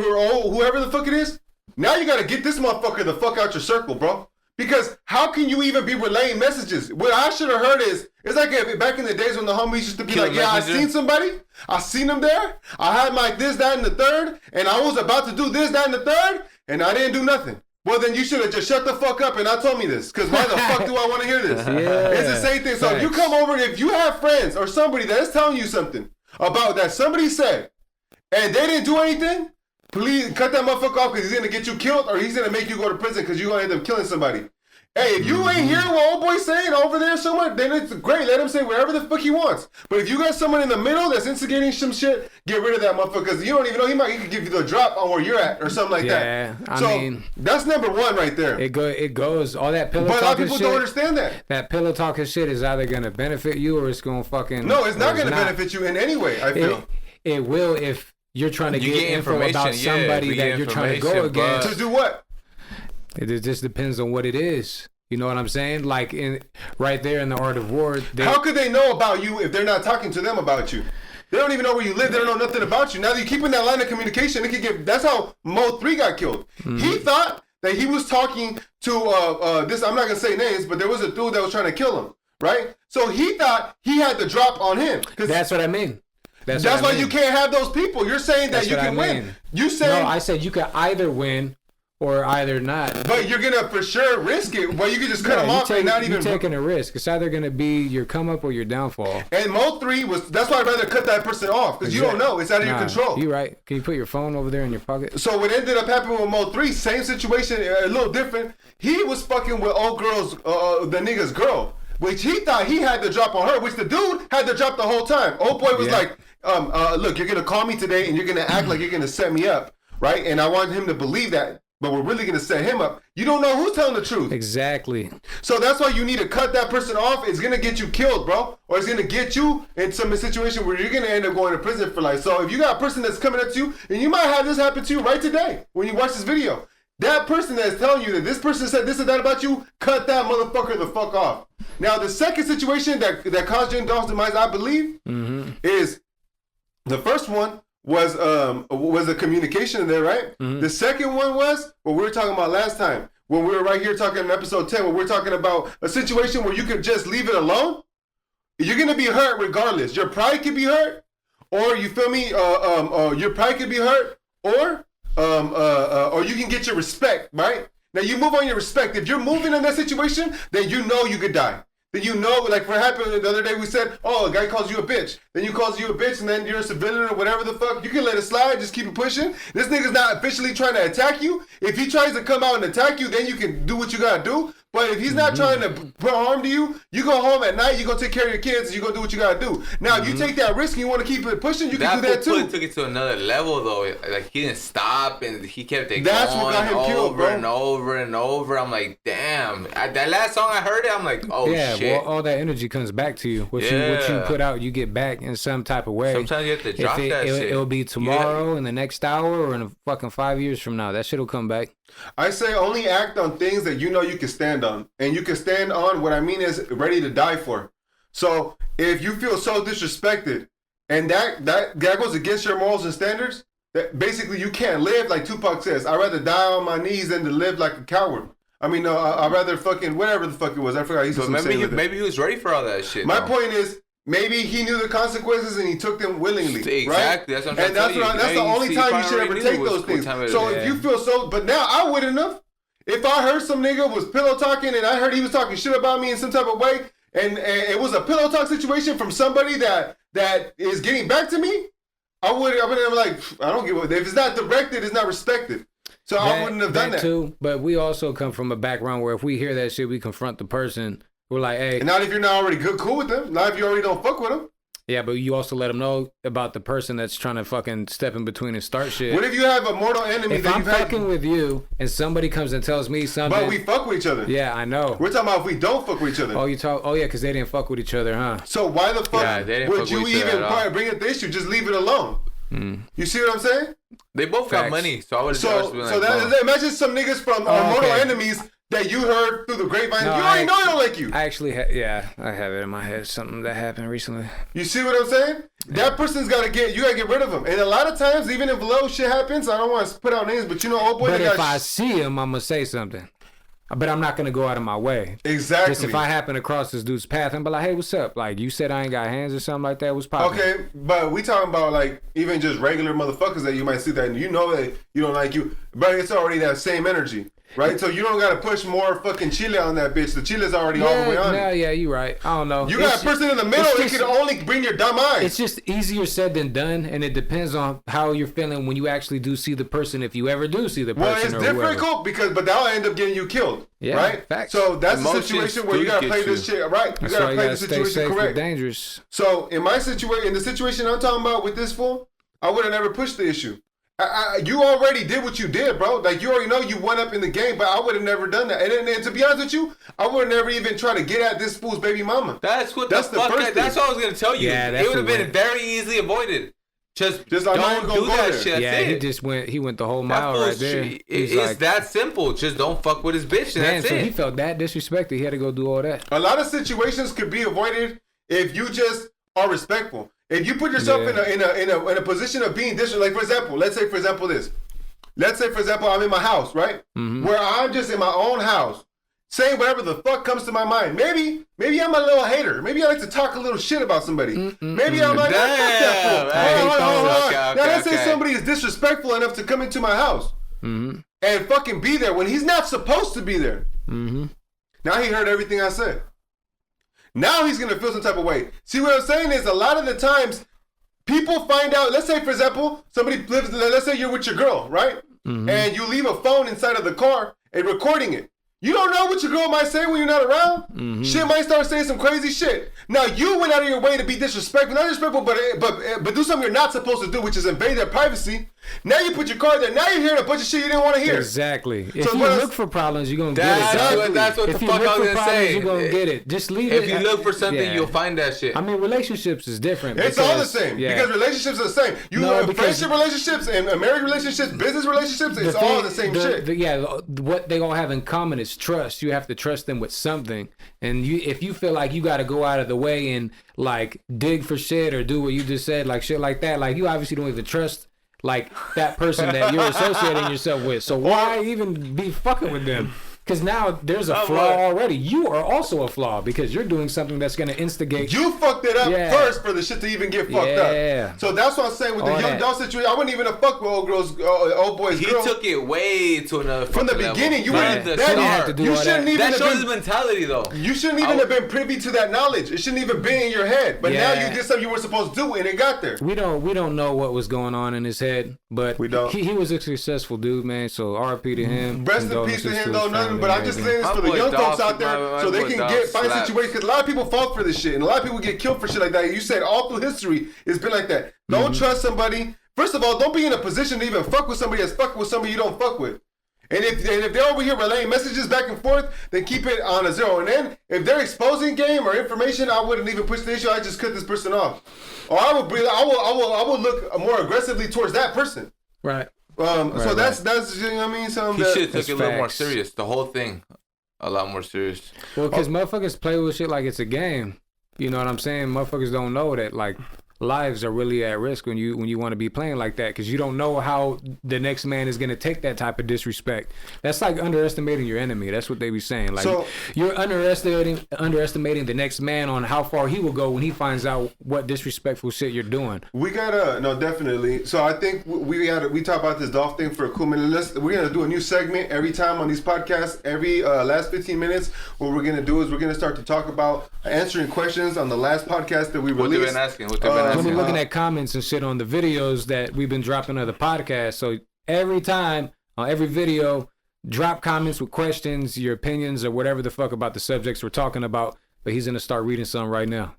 whoever the fuck it is. Now you gotta get this motherfucker the fuck out your circle, bro. Because how can you even be relaying messages? What I should have heard is, it's like back in the days when the homies used to be like, yeah, I seen somebody. I seen them there. I had my this, that, and the third. And I was about to do this, that, and the third. And I didn't do nothing. Well, then you should have just shut the fuck up and not told me this. Because why the fuck do I want to hear this? It's the same thing. So if you come over, if you have friends or somebody that is telling you something about that somebody said, and they didn't do anything, please cut that motherfucker off because he's going to get you killed or he's going to make you go to prison because you're going to end up killing somebody. Hey, if you ain't hearing what old boy's saying over there somewhere, then it's great. Let him say whatever the fuck he wants. But if you got someone in the middle that's instigating some shit, get rid of that motherfucker because you don't even know. He could give you the drop on where you're at or something like that. I mean, that's number one right there.
It goes all that pillow talking shit.
But a lot of people don't understand that.
That pillow talking shit is either going to benefit you or it's going to fucking...
No, it's not going to benefit you in any way, I feel.
It will if you're trying to get info about somebody that you're trying to go against.
To do what?
It just depends on what it is. You know what I'm saying? Like right there in the Art of War.
How could they know about you if they're not talking to them about you? They don't even know where you live. They don't know nothing about you. Now that you're keeping that line of communication, it could get. That's how Mo 3 got killed. He thought that he was talking to this. I'm not gonna say names, but there was a dude that was trying to kill him, right? So he thought he had the drop on him.
That's what I mean.
That's why you can't have those people. You're saying that you can win. You saying?
No, I said you could either win or either not.
But you're gonna for sure risk it. Well, you can just cut them off and not even.
You're taking a risk. It's either gonna be your come up or your downfall.
And Mo 3 was. That's why I'd rather cut that person off because you don't know. It's out of your control.
You're right. Can you put your phone over there in your pocket?
So what ended up happening with Mo 3, same situation, a little different. He was fucking with old girl's, the nigga's girl, which he thought he had the drop on her, which the dude had the drop the whole time. Old boy was like, look, you're gonna call me today and you're gonna act like you're gonna set me up, right? And I want him to believe that. But we're really going to set him up. You don't know who's telling the truth.
Exactly.
So that's why you need to cut that person off. It's going to get you killed, bro. Or it's going to get you in some situation where you're going to end up going to prison for life. So if you got a person that's coming at you, and you might have this happen to you right today when you watch this video. That person that's telling you that this person said this and that about you, cut that motherfucker the fuck off. Now, the second situation that caused Young Dolph's demise, I believe, is the first one was a communication there, right? The second one was what we were talking about last time when we were right here talking in episode 10 when we were talking about a situation where you could just leave it alone. You're gonna be hurt regardless. Your pride could be hurt, or you feel me? Your pride could be hurt, or you can get your respect, right? Now you move on your respect. If you're moving in that situation, then you know you could die. Then you know, like what happened the other day, we said, oh, a guy calls you a bitch. Then you calls you a bitch, and then you're a civilian or whatever the fuck. You can let it slide, just keep it pushing. This nigga's not officially trying to attack you. If he tries to come out and attack you, then you can do what you gotta do. But if he's not trying to put harm to you, you go home at night, you go take care of your kids, and you go do what you gotta do. Now, if you take that risk and you want to keep it pushing, you can do that too.
That took it to another level, though. Like, he didn't stop, and he kept it
That's
going
what got him killed, bro.
over and over and over. I'm like, damn. That last song I heard it, I'm like, oh, shit.
Yeah, well, all that energy comes back to you. What you put out, you get back in some type of way.
Sometimes you have to drop that shit.
It'll be tomorrow, in the next hour, or in a fucking 5 years from now. That shit'll come back.
I say only act on things that you know you can stand on. And you can stand on, what I mean is, ready to die for. So, if you feel so disrespected, and that goes against your morals and standards, that basically you can't live like Tupac says, I'd rather die on my knees than to live like a coward. I mean, I'd rather fucking, whatever the fuck it was. I forgot.
Maybe he was ready for all that shit.
My point is, maybe he knew the consequences and he took them willingly.
Exactly.
Right?
That's what I'm trying to tell you.
That's the only time you should ever take those things. So if you feel so, but now I wouldn't have. If I heard some nigga was pillow talking and I heard he was talking shit about me in some type of way, and it was a pillow talk situation from somebody that is getting back to me, I would have been like, I don't give a. If it's not directed, it's not respected. So I wouldn't have done that.
Too, but we also come from a background where if we hear that shit, we confront the person. We're like, hey.
And not if you're not already cool with them. Not if you already don't fuck with them.
Yeah, but you also let them know about the person that's trying to fucking step in between and start shit.
What if you have a mortal enemy
If
that
I'm
you've had?
fucking with you and somebody comes and tells me something,
But we fuck with each other.
yeah, I know.
We're talking about if we don't fuck with each other.
Oh, yeah, because they didn't fuck with each other, huh?
So why the fuck
Yeah, they didn't
would
fuck
you
with each other
even
at all.
probably bring up the issue? Just leave it alone. You see what I'm saying?
They both got
Facts.
money, so I would have
So,
been
so
like, bro.
imagine some niggas from our mortal
okay.
enemies that you heard through the grapevine.
No,
you already know they don't like you.
I actually, I have it in my head. Something that happened recently.
You see what I'm saying? That person's got to you got to get rid of them. And a lot of times, even if low shit happens, I don't want to put out names, but you know, old boy,
But
they
if
got
I see him, I'm gonna say something. But I'm not gonna go out of my way.
exactly.
Just if I happen to cross this dude's path and be like, hey, what's up? Like, you said I ain't got hands or something like that. What's poppin'?
Okay, but we talking about like even just regular motherfuckers that you might see that and you know that you don't like you, but it's already that same energy, right? So you don't gotta push more fucking chile on that bitch. The chile's already all the way on.
Yeah, you're right. I don't know.
You got a person in the middle. It
just-
can only bring your dumb eyes.
It's just easier said than done, and it depends on how you're feeling when you actually do see the person, if you ever do see the person.
Well, it's
or whoever.
difficult because, but that'll end up getting you killed,
Yeah,
right?
facts.
So that's
Emotions
the situation where you
do
gotta
get
play
you.
this shit right. You
That's
gotta
why you
play
gotta
the
stay
situation
safe
correct.
and dangerous.
So in the situation I'm talking about with this fool, I would have never pushed the issue. You already did what you did, bro. Like you already know you went up in the game, but I would have never done that. And to be honest with you, I would have never even tried to get at this fool's baby mama.
That's what
That's
the
the
fuck.
first
That's
thing.
what I was gonna tell you.
Yeah,
it would have
that's
been
what-
very easily avoided. Just
like, I'm not
don't
gonna
do
go
that
there.
shit. That's
Yeah,
it.
he went the whole
That
mile right
fool's
there.
shit.
He's
It's
like,
that simple. Just don't fuck with his bitch, and
man,
that's
so
it.
he felt that disrespected. He had to go do all that.
A lot of situations could be avoided if you just are respectful. If you put yourself
Yeah.
in a position of being disrespectful, like for example, let's say for example I'm in my house, right?
Mm-hmm.
Where I'm just in my own house, saying whatever the fuck comes to my mind. Maybe I'm a little hater. Maybe I like to talk a little shit about somebody. Maybe I'm like, fuck that fool.
Damn. I hate
Hold on.
those. Okay,
Now let's say somebody is disrespectful enough to come into my house and fucking be there when he's not supposed to be there.
Mm-hmm.
Now he heard everything I said. Now he's gonna feel some type of way. See what I'm saying is a lot of the times people find out. Let's say for example somebody lives. Let's say you're with your girl, right? And you leave a phone inside of the car and recording it. You don't know what your girl might say when you're not around. Shit might start saying some crazy shit. Now you went out of your way to be disrespectful, not disrespectful, but do something you're not supposed to do, which is invade their privacy. Now you put your car there. Now you're hearing a bunch of shit you didn't want to hear.
Exactly. If
So
you
what
look for problems, you're gonna get
That's
it.
what, that's what
If
the
you
fuck
look
I was
for
gonna
problems,
say.
you're gonna get it. Just leave it.
If you look for something,
Yeah.
you'll find that shit.
I mean, relationships is different.
It's all the
because-
same
yeah.
because relationships are the same. You
No,
have
because-
friendship relationships and marriage relationships, business relationships. It's all the same shit.
What they all have in common is trust. You have to trust them with something, and if you feel like you got to go out of the way and like dig for shit or do what you just said, like shit like that, like you obviously don't even trust like that person that you're associating yourself with. So why even be fucking with them? Because now there's a flaw already. You are also a flaw because you're doing something that's going to instigate.
You fucked it up
Yeah.
first for the shit to even get fucked
Yeah.
up. So that's what I'm saying with the
All
young
that.
dog situation. I wouldn't even have fucked with old boy's
He
girl.
took it way to another
From the
fucking
beginning, you
level.
wouldn't
From
that
the
didn't have
start.
to do
you
all
shouldn't
that.
even
That
have
shows
been,
his mentality, though.
you shouldn't even have been privy to that knowledge. It shouldn't even be in your head. But now
Yeah.
you did something you were supposed to do and it got there.
We don't know what was going on in his head, but
We don't.
He was a successful dude, man. So RIP to him.
Rest in peace to
Condolences
him,
his
though, nothing.
family
But I'm
and
just
everything.
saying this
My
for the
boy
young
Dolph-
folks out there
my
so they
boy
can
Dolph
find
slaps.
situations. Because a lot of people fall for this shit. And a lot of people get killed for shit like that. You said all through history, it's been like that. Don't trust somebody. First of all, don't be in a position to even fuck with somebody that's fucking with somebody you don't fuck with. And if they're over here relaying messages back and forth, then keep it on a zero. And then if they're exposing game or information, I wouldn't even push the issue. I just cut this person off, or I will look more aggressively towards that person.
Right.
So that's you know what I mean. Something
He
that,
should have took it a little more
facts.
serious. The whole thing, a lot more serious.
Well, because motherfuckers play with shit like it's a game. You know what I'm saying? Motherfuckers don't know that like lives are really at risk when you want to be playing like that because you don't know how the next man is gonna take that type of disrespect. That's like underestimating your enemy. That's what they be saying. Like
So-
you're underestimating the next man on how far he will go when he finds out what disrespectful shit you're doing.
we gotta no definitely. So I think we talk about this Dolph thing for a cool minute. We're gonna do a new segment every time on these podcasts. Every last 15 minutes, what we're gonna do is we're gonna start to talk about answering questions on the last podcast that we
What they
released.
been asking? What they been
When we're
asking?
looking at comments and shit on the videos that we've been dropping of the podcast, so every time on every video, drop comments with questions, your opinions, or whatever the fuck about the subjects we're talking about. But he's gonna start reading some right now.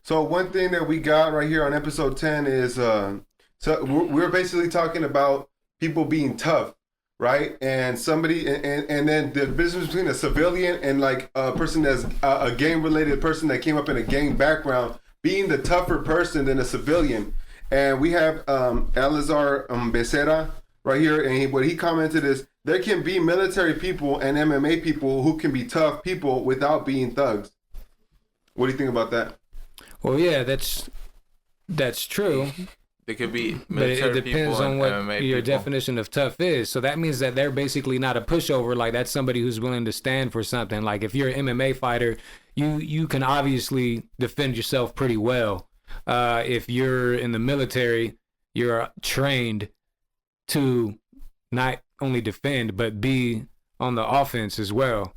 So one thing that we got right here on episode 10 is so we're basically talking about people being tough, right? And somebody and then the difference between a civilian and like a person that's a gang related person that came up in a gang background being the tougher person than a civilian. And we have Alizar Becerra right here, and what he commented is there can be military people and MMA people who can be tough people without being thugs. What do you think about that?
Well, yeah, that's true.
They could be
But
military
it depends
people
on
and
what
MMA
your
people.
definition of tough is. So that means that they're basically not a pushover. Like that's somebody who's willing to stand for something. Like if you're an MMA fighter, you can obviously defend yourself pretty well. If you're in the military, you're trained to not only defend but be on the offense as well.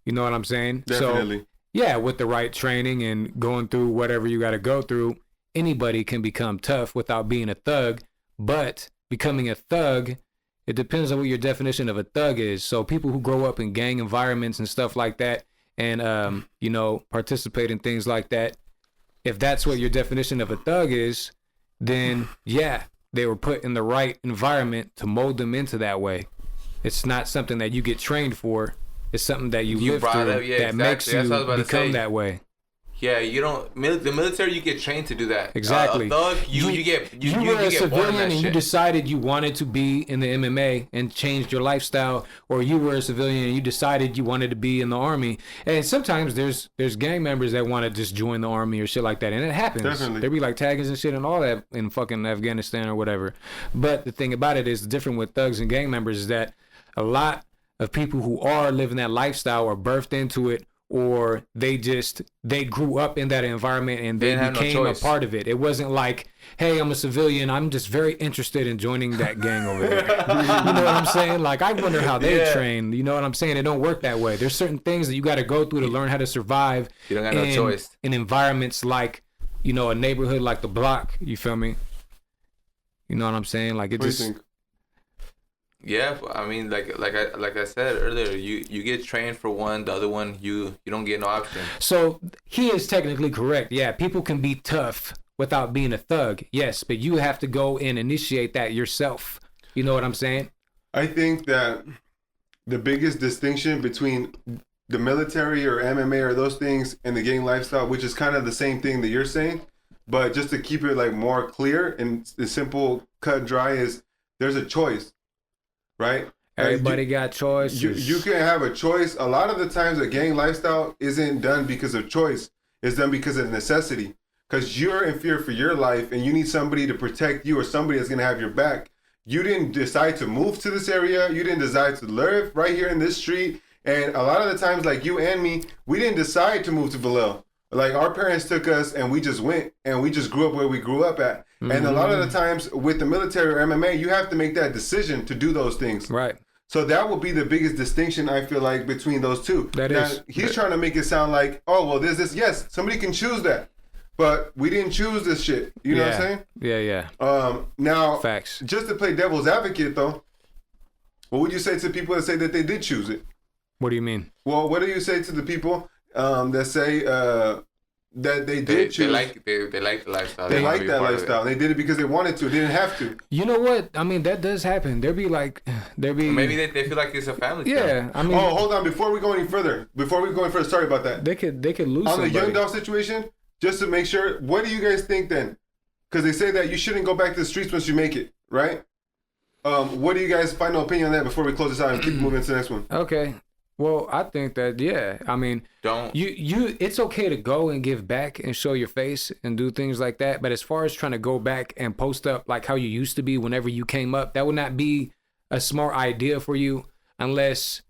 You know what I'm saying?
Definitely.
So, yeah, with the right training and going through whatever you got to go through, anybody can become tough without being a thug. But becoming a thug, it depends on what your definition of a thug is. So people who grow up in gang environments and stuff like that and, participate in things like that, if that's what your definition of a thug is, then, yeah, they were put in the right environment to mold them into that way. It's not something that you get trained for. It's something that you live
brought
through
up, yeah,
that makes
exactly. That's what I was
you
about to
become
say.
that way.
Yeah, you don't. The military, you get trained to do that.
Exactly.
A thug, you get
you were a
get born in
civilian
that
and you
shit.
decided you wanted to be in the MMA and changed your lifestyle, or you were a civilian and you decided you wanted to be in the army. And sometimes there's gang members that want to just join the army or shit like that, and it happens.
Definitely.
There be like taggers and shit and all that in fucking Afghanistan or whatever. But the thing about it is, different with thugs and gang members is that a lot of people who are living that lifestyle are birthed into it, or they grew up in that environment and they became a part of it. It wasn't like, hey, I'm a civilian, I'm just very interested in joining that gang over there. You know what I'm saying? Like, I wonder how they train. You know what I'm saying? It don't work that way. There's certain things that you got to go through to learn how to survive.
You don't got no choice.
In environments like, a neighborhood like the block. You feel me? You know what I'm saying? Like, it
What do
just...
you think?
Yeah, I mean, like I said earlier, you get trained for one, the other one you don't get no option.
So he is technically correct. Yeah, people can be tough without being a thug. Yes, but you have to go and initiate that yourself. You know what I'm saying?
I think that the biggest distinction between the military or MMA or those things and the gang lifestyle, which is kind of the same thing that you're saying, but just to keep it like more clear and the simple cut dry, is there's a choice. Right?
Everybody got choices.
You can have a choice. A lot of the times a gang lifestyle isn't done because of choice. It's done because of necessity. Because you're in fear for your life and you need somebody to protect you or somebody that's going to have your back. You didn't decide to move to this area. You didn't decide to live right here in this street. And a lot of the times, like you and me, we didn't decide to move to Vallejo. Like our parents took us and we just went and we just grew up where we grew up at. Mm-hmm. And a lot of the times with the military or MMA, you have to make that decision to do those things.
Right.
So that will be the biggest distinction, I feel like, between those two. He's trying to make it sound like, oh, well, there's this. Yes, somebody can choose that. But we didn't choose this shit. You know what I'm saying?
Yeah.
Now,
facts.
Just to play devil's advocate, though, what would you say to people that say that they did choose it?
What do you mean?
Well, what do you say to the people that say that they did choose?
They like the lifestyle.
They like that lifestyle. They did it because they wanted to. They didn't have to.
You know what? I mean, that does happen. Maybe
they feel like it's a family.
Yeah,
thing.
I mean.
Oh, hold on. Before we go any further, sorry about that.
They could lose
on
somebody.
the Young Dolph situation. Just to make sure, what do you guys think then? Because they say that you shouldn't go back to the streets once you make it, right? What do you guys' final opinion on that before we close this out and keep moving to the next one?
Okay. Well, I think that, yeah. I mean, it's okay to go and give back and show your face and do things like that. But as far as trying to go back and post up like how you used to be whenever you came up, that would not be a smart idea for you unless,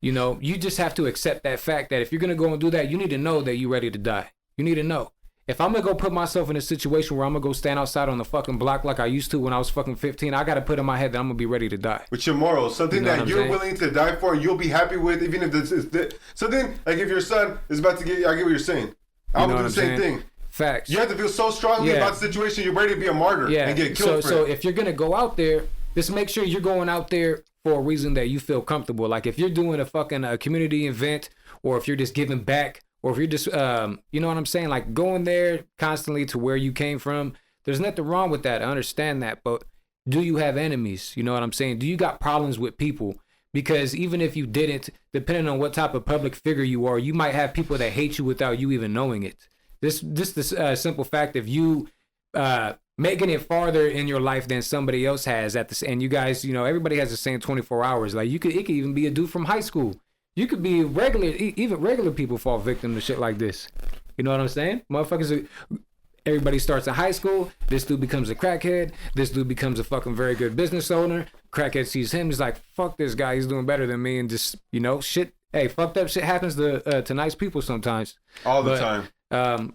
you just have to accept that fact that if you're going to go and do that, you need to know that you're ready to die. You need to know. If I'm going to go put myself in a situation where I'm going to go stand outside on the fucking block like I used to when I was fucking 15, I got to put in my head that I'm going to be ready to die.
With your morals, something that you're willing to die for, you'll be happy with, even if this is something like if your son is about to get, I get what you're saying. I would do the same thing.
Facts.
You have to feel so strongly about the situation, you're ready to be a martyr and get killed for it.
So if you're going to go out there, just make sure you're going out there for a reason that you feel comfortable. Like if you're doing a community event, or if you're just giving back, or if you're just, you know what I'm saying? Like going there constantly to where you came from, there's nothing wrong with that. I understand that. But do you have enemies? You know what I'm saying? Do you got problems with people? Because even if you didn't, depending on what type of public figure you are, you might have people that hate you without you even knowing it. This simple fact of you making it farther in your life than somebody else has at this, and you guys, you know, everybody has the same 24 hours. Like it could even be a dude from high school. You could be regular, even regular people fall victim to shit like this. You know what I'm saying? Motherfuckers, everybody starts in high school. This dude becomes a crackhead. This dude becomes a fucking very good business owner. Crackhead sees him. He's like, fuck this guy. He's doing better than me. And just, you know, shit. Hey, fucked up shit happens to nice people sometimes.
All the time.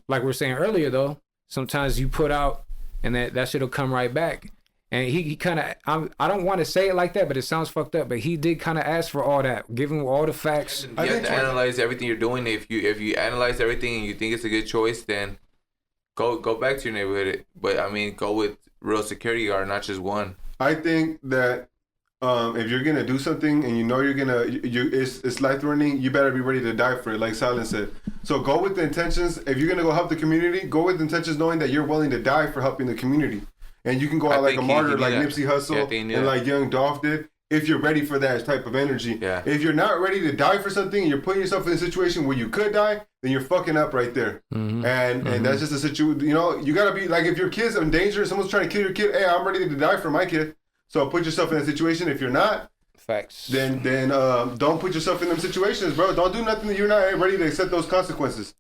Like we were saying earlier, though, sometimes you put out and that shit will come right back. And he kind of, I don't want to say it like that, but it sounds fucked up. But he did kind of ask for all that, give him all the facts.
You have to analyze everything you're doing. If you analyze everything and you think it's a good choice, then go back to your neighborhood. But I mean, go with real security guard, not just one.
I think that if you're gonna do something and you know you're gonna, it's life threatening, you better be ready to die for it, like Silent said. So go with the intentions. If you're gonna go help the community, go with intentions knowing that you're willing to die for helping the community. And you can go out like a martyr, like Nipsey Hussle and like Young Dolph did, if you're ready for that type of energy.
Yeah.
If you're not ready to die for something and you're putting yourself in a situation where you could die, then you're fucking up right there. Mm-hmm. And that's just a situation, you know, you gotta be, like if your kid's in danger, someone's trying to kill your kid, hey, I'm ready to die for my kid. So put yourself in a situation. If you're not,
facts.
Then don't put yourself in them situations, bro. Don't do nothing that you're not ready to accept those consequences.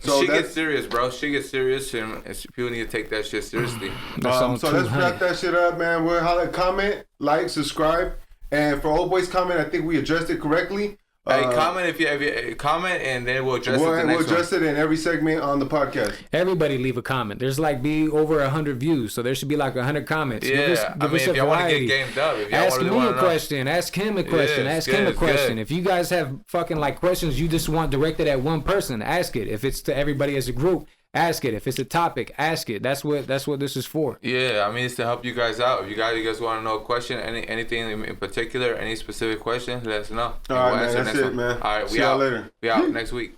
So
shit gets serious, bro. Shit gets serious, and people need to take that shit seriously.
So let's wrap that shit up, man. We'll holler, comment, like, subscribe, and for Old Boy's comment, I think we addressed it correctly.
Hey, comment if you comment, and then we'll address it. We'll
address it in every segment on the podcast.
Everybody leave a comment. There's like be over 100 views, so there should be like 100 comments.
Yeah,
give us
if y'all want to get gamed up, if y'all
ask
me
a question, ask him a question, ask him a question. If you guys have fucking like questions you just want directed at one person, ask it. If it's to everybody as a group, ask it. If it's a topic, ask it. That's what this is for.
Yeah, I mean it's to help you guys out. If you guys want to know a question, anything in particular, any specific question, let us know.
All right, man. That's it, man.
All right,
See y'all later.
We out next week.